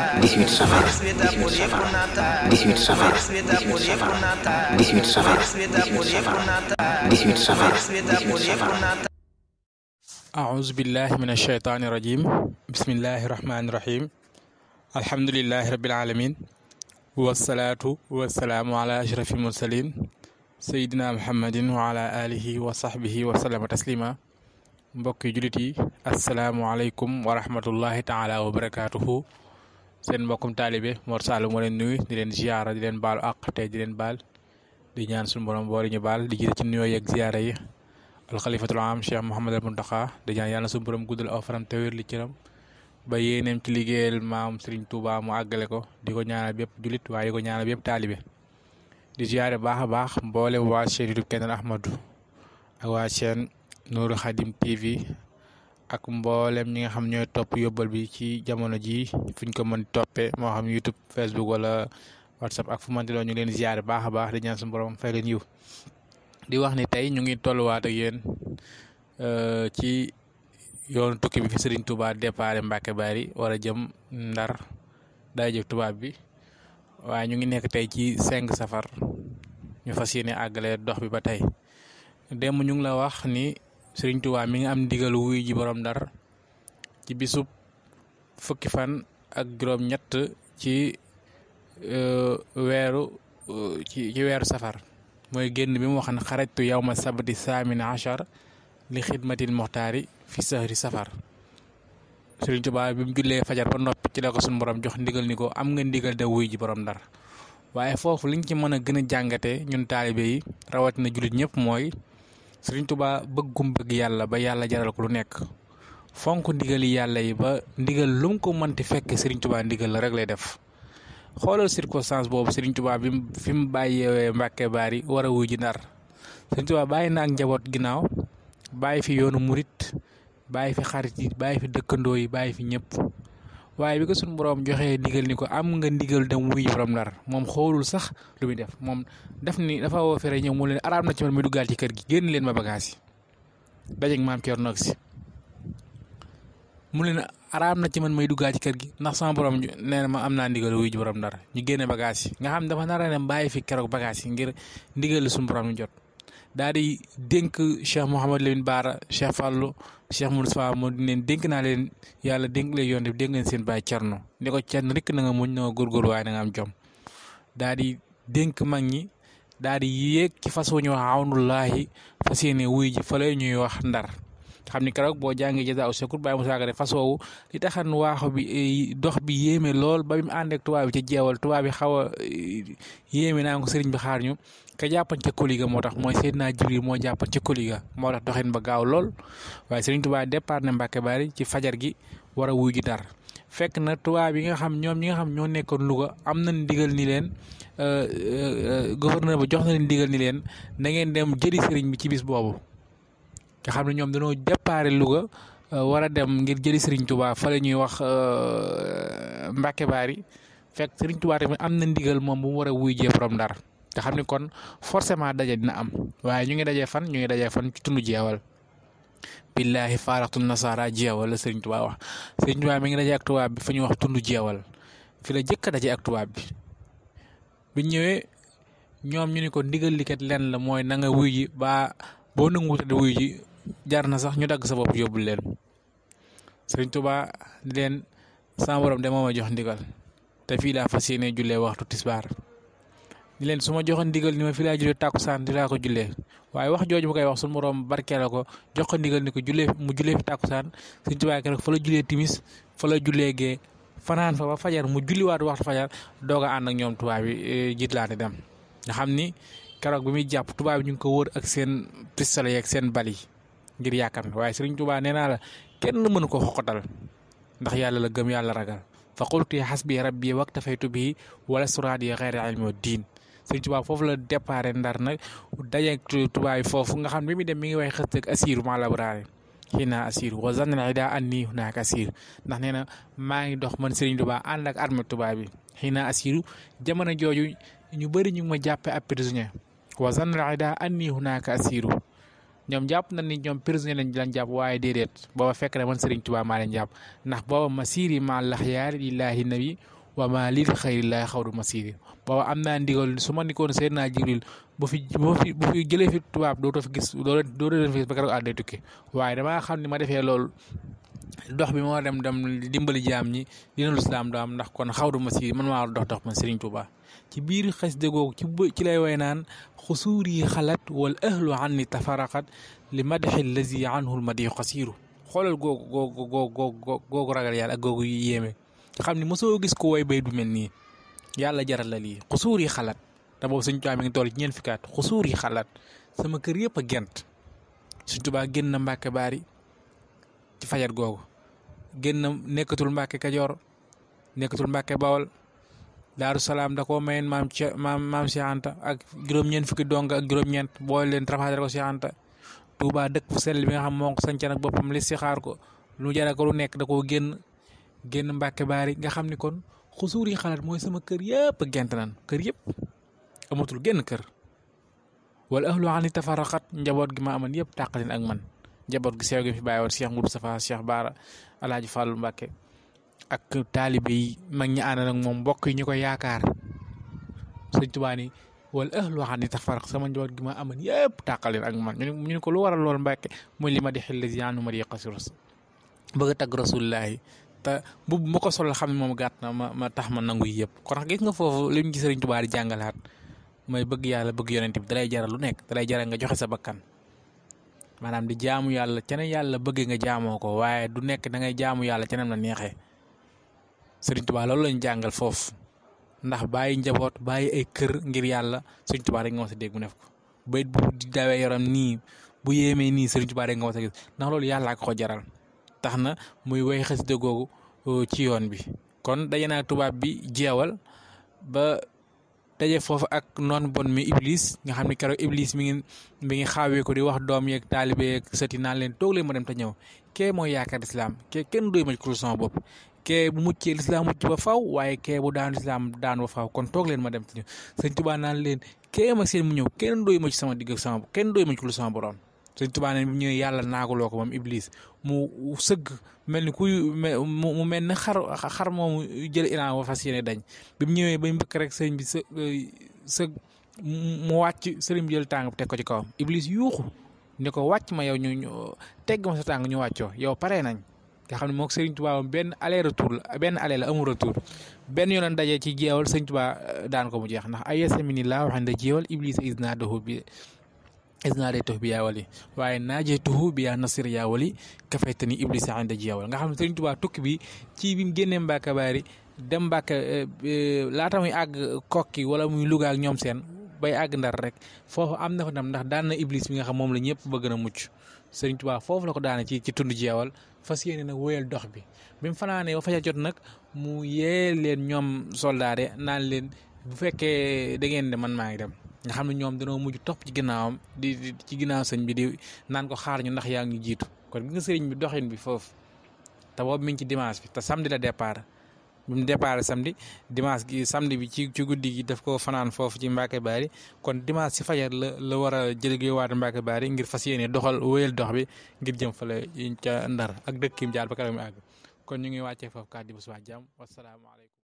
18 safar 18 safar 18 safar 18 safar 18 safar 18 safar 18 safar أعوذ بالله من الشيطان الرجيم بسم الله الرحمن الرحيم الحمد لله رب العالمين والصلاة والسلام على أشرف المرسلين سيدنا محمد وعلى آله وصحبه وسلم تسليما mbokki julit yi asalaamaaleykum wa rahmatullahi taala wa barakaatuhu seen mbokkum taalibe Mor Sall moo leen nuyu di leen ziara di leen baalu àq tey di leen baal di ñaan suñu borom boole ñu baal di jiite ci nuyoo yeeg ziara yi alxalifatul am Cheikh Mouhamadul Muntaxa di ñaan yàlla suñu borom guddal aw faram te wér li cëram ba yéeneem ci liggéeyal maam Serigne Touba mu àggale ko di ko ñaanal bépp julit waaye di ko ñaanal bépp taalibe di ziare baax a baax mboole waa chaîne YouTube Kenal Ahmadou ak waa chaîne Nourou Khadim TV ak mboolem ñi nga xam ñooy topp yóbbal bi ci jamono ji fuñ ko mën toppee moo xam YouTube Facebook wala WhatsApp ak fu manti loo ñu leen ziare baax a baax di ñaan suñu borom fay leen yiw di wax ni tey ñu ngi tolluwaat ak yéen ci yoonu tukki bi fi Serigne Touba départ Mbacke Bari war a jëm Ndar day jëf tubaab bi waaye ñu ngi nekk tey ci 5 safar ñu fas yéene àggale dox bi ba tey démb ñu ngi la wax ni Serigne Touba mi ngi am ndigal wuy ji borom Ndar ci bisub fukki fan ak juróom-ñett ci weeru safar mooy génn bi mu wax ne xarajtu yawma sabti saamin achar li xidmatil muxtaari fi sahri safar Serigne Touba bi mu jullee fajar ba noppi ci la ko suñu borom jox ndigal ni ko am nga ndigal de wuy ji borom Ndar waaye foofu liñ ci mën a gën a jàngatee ñun taalibe yi rawatina jullit ñëpp mooy Serigne Touba bëggum bëgg yàlla ba yàlla jaral ko lu nekk fonk ndigali yàlla yi ba ndigal lu mu ko mënti fekk Serigne Touba ndigal la rek lay def xoolal circonstance boobu Serigne Touba bi fi mu bàyyee Mbacke Bari war a wuy ji Ndar Serigne Touba bàyyi na ak njaboot ginnaaw bàyyi fi yoonu murit bàyyi fi xarit yi bàyyi fi dëkkandoo yi bàyyi fi ñëpp waaye bi ko suñu borom joxee ndigal ni ko am nga ndigal dem wuy borom Ndar moom xoolul sax lu muy def moom def ni dafa woo fere ñëw mu leen araam na ci man muy duggaal ci kër gi génn leen ma bagage yi dajeeg maam Thierno ak si mu leen araam na ci man may duggaal ci kër gi ndax sama borom nee na ma am naa ndigal wuy ji borom Ndar ñu génne bagage yi nga xam dafa nar a dem bàyyi fi keroog bagage yi ngir ndigal suñu borom ñu jot daal di dénk Cheikh Mouhamadou Lamine Bara Cheikh Fallou Cheikh Moustapha moo di leen dénk naa leen yàlla dénk leen yoon bi dénk leen seen baay Thierno ni ko Thierno rek na nga muñ na nga góorgóorlu waaye na nga am jom daal di dénk mag ñi daal di yéeg ci fas wu ñuy wax awnullaahi fas yéene wuy ji fa lay ñuy wax Ndar xam ni keroog boo jàngee jasa aw secours bàyyi mu saagare fas woowu li taxan waaxu bi dox bi yéeme lool ba bi mu ànd ak tubaab bi ca jeewal tubaab bi xaw a yéeme naa ko sëriñ bi xaar ñu ka jàppan ca koliga moo tax mooy Seydina Jibril moo jàppan ca koliga moo tax doxin ba gaaw lool waaye sëriñ Tuubaa départ na Mbacke Bari ci fajar gi war a wuy ji Ndar fekk na tubaab yi nga xam ñoom ñi nga xam ñoo nekkoon Louga am na ndigal ni leen gouverneur ba jox na leen ndigal ni leen na ngeen dem jëli sëriñ bi ci bis boobu nga xam ne ñoom dañoo déparé Louga war a dem ngir jëli Serigne Touba fa la ñuy wax Mbacke Bari fekk Serigne Touba tamit am na ndigal moom bu mu war a wuy jee borom Ndar nga xam ne kon forcément daje dina am waaye ñu ngi dajee fan ci tundu jeewal billahi faaraxtu nasara jeewal la Serigne Touba wax Serigne Touba mi ngi dajee ak tubaab bi fa ñuy wax tundu jeewal fi la jëkk a dajee ak tubaab bi biñ ñëwee ñoom ñu ni ko ndigal li kat lenn la mooy na nga wuy ji ba boo nanguwute di wuy ji jar na sax ñu dagg sa bopp yóbbul leen Serigne Touba di leen sama borom de moo ma jox ndigal te fii laa fas yéene jullee waxtu tisbaar di leen su ma joxoon ndigal ni ma fii laa jullee tàkkusaan di laa ko jullee waaye wax jooju bu koy wax suñu borom barkeela ko jox ko ndigal ni ko mu jullee fi tàkkusaan Serigne Touba keroog fa la jullee timis fa la jullee gee fanaan fa ba fajar mu julliwaat waxtu fajar doog a ànd ak ñoom tubaab bi jiitlaante dem nga xam ni keroog bi muy jàpp tubaab bi ñu ngi ko wër ak seen pistolet ak seen bal yi ngir yaakaar waaye Serigne Touba nee naa la kenn mënu ko xoqatal ndax yàlla la gëm yàlla ragal fa qultu hasbi rabbi waktafaytu bihi wala suraadi xayri ilmi wa diin Serigne Touba foofu la déparé Ndar nag dajeeg tubaab yi foofu nga xam ne bi muy dem mi ngi way xës ak asiru maa labraare xina asiru wa zanna ida anni hunaaka asir ndax nee na maa ngi dox man Serigne Touba ànd ak armée tubaab bi xina asiru jamono jooju ñu bëri ñu ngi ma jàppee ab prisonnier wa zanna ida anni hunaaka asiru ñoom jàpp nañ ni ñoom prisonnier lañ jàpp waaye déedéet booba fekk na man Serigne Touba maa leen jàpp ndax booba masiri ma laxyaar lillahi nabi wa ma lil xayrillahi xawru masiri booba am naa ndigal su ma nikoon Seydina Jibril bu fi jëlee fi tubaab dootoo fi gis doo leen fi ba keroog àddee tukki waaye damaa xam ni ma defee loolu dox bi moo dem dimbali jaam ñi dina lislaam do am ndax kon xawru masiri man maa dox man Serigne Touba ci biir xasida googu ci lay way naan xusuur yi xalat wal ahlu anni tafaraqat li madaxi lazi anhu l madi xasiiru xoolal googu ragal yàlla ak googu yéeme xam ni mosoo gis ko woy bay du mel nii yàlla jaral la lii xusuur yi xalat te boobu Sëñ Tuubaa mi ngi toll ci ñeent fukki at xusuur yi xalat sama kër yëpp a gent Sëñ Tuubaa génn na Mbàkke Baari ci fajar googu génn nekkatul Mbàkke Kajoor nekkatul Mbàkke Bawol Daaru Salaam da koo mayen maam Cheikh Anta ak juróom-ñeent fukki dong ak juróom-ñeent boole leen trafaadal ko Cheikh Anta Touba dëkk fu sell bi nga xam moo ko sanc nag boppam li si xaar ko lu jara ko lu nekk da koo génn Mbàkke Baari nga xam ni kon xusuur yi xalaat mooy sama kër yëpp gent nan kër yëpp amatul génn kër wala ahlu ani tafaraqat njaboot gi ma amoon yëpp tàqalin ak man njaboot gi sew gi fi bàyyi woon Cheikh Moudou Safa Cheikh Baara Alaaji Fàllu Mbàkke ak taalibe yi mag ñi ànd nag moom mbokk yi ñu ko yaakaar Sëñ Tuubaa ni wala ahlu ani tafaraq sama njaboot gi ma amoon yëpp tàqalin ak man ñu ne ko lu waral lool Mbàkke muy li ma di xel si yaanu ma di qasir bëgg a tagg rasulullaahi te bu ma ko solal xam ne moom gàtt na ma tax ma nangu yëpp kon gis nga foofu li mu gis Sëriñ Tuubaa di jàngalaat mooy bëgg yàlla bëgg yonent bi dalay jaral lu nekk dalay jaral nga joxe sa bakkan maanaam di jaamu yàlla keneen yàlla bëggee nga jaamoo ko waaye du nekk da ngay jaamu yàlla keneen la neexee Sëriñ Tuubaa loolu lañ jàngal foofu ndax bàyyi njaboot bàyyi ay kër ngir yàlla Sëriñ Tuubaa rek nga mas a dégg mu def ko bayit bu di dawee yaram nii bu yéemee nii Sëriñ Tuubaa rek nga mas a gis ndax loolu yàllaa ko jaral tax na muy way xasida googu ci yoon bi kon daje naa tubaab bi jeewal ba daje foofu ak noon bon mi Iblis nga xam ne keroog Iblis mi ngi xaawee ko di wax doom yeeg taalibe yeeg sëti naan leen toog leen ma dem te ñëw kee mooy yaakaar lislaam kee kenn doy ma ci kurul sama bopp kee bu muccee lislaam mucc ba faw waaye kee bu daanu lislaam daan ba faw kon toog leen ma dem te ñëw Sëñ Tuubaa naan leen kee ma seen mu ñëw kenn doy ma ci sama digg ak sama kenn doy ma ci kurul sama borom Sëñ Tuubaa ne bu ñëwee yàlla naagaloo ko moom Iblis mu sëgg mel ni mu mel ni xar moomu jël iran wa fas yéene dañ bi mu ñëwee bay mbëkk rek sëriñ bi sëgg mu wàcc sëriñ bi jël tàng teg ko ci kawam Iblis yuuxu ne ko wàcc ma yow ñu tegg ma sa tàng ñu wàccoo yow pare nañ nga xam ne moom Sëriñ Tuubaa benn aller retour la benn aller la amul retour benn yoon daje ci jeewal Sëriñ Tuubaa daan ko mu jeex ndax ay yasamini laa waxande jeewal Iblis isnaadahu bi isnaadaytuhu bi yaa wali waaye naajaytuhu bi yaa nasir yaa wali kafaytani Iblis inda jeewal nga xam ne Sëriñ Tuubaa tukki bi ci bi mu génnee Mbàkke Baari dem Mbàkke laata muy àgg kokki wala muy Louga ak ñoom seen bay àgg Ndar rek foofu am na fa ndam ndax daan na Iblis bi nga xam moom la ñëpp bëgg na mucc Sëriñ Tuubaa foofu la ko daane ci tund jeewal fas yéene nag wóyal dox bi mu fanaanee ba faja jot nag mu yee leen ñoom soldaare naan leen bu fekkee da ngeen de man maa ngi dem nga xam ne ñoom dañoo mujj topp ci ginnaawam di ci ginnaaw sëñ bi di naan ko xaar ñu ndax yaa ngi ñu jiitu kon bi nga sëriñ bi doxin bi foofu te boobu mi ngi ci dimanche bi te samedi la départ bi mu départ samedi dimanche gi samedi bi ci guddi gi daf ko fanaan foofu ci Mbàkke Baari kon dimanche ci fajar la war a jël waat Mbàkke Baari ngir fas yéene doxal wéyal dox bi ngir jëm fële ca Ndar ak dëkk yi mu jaar ba keroog mi àgg kon ñu ngi wàccee foofu kàddu bu subaa jàmm wasalaamaaleykum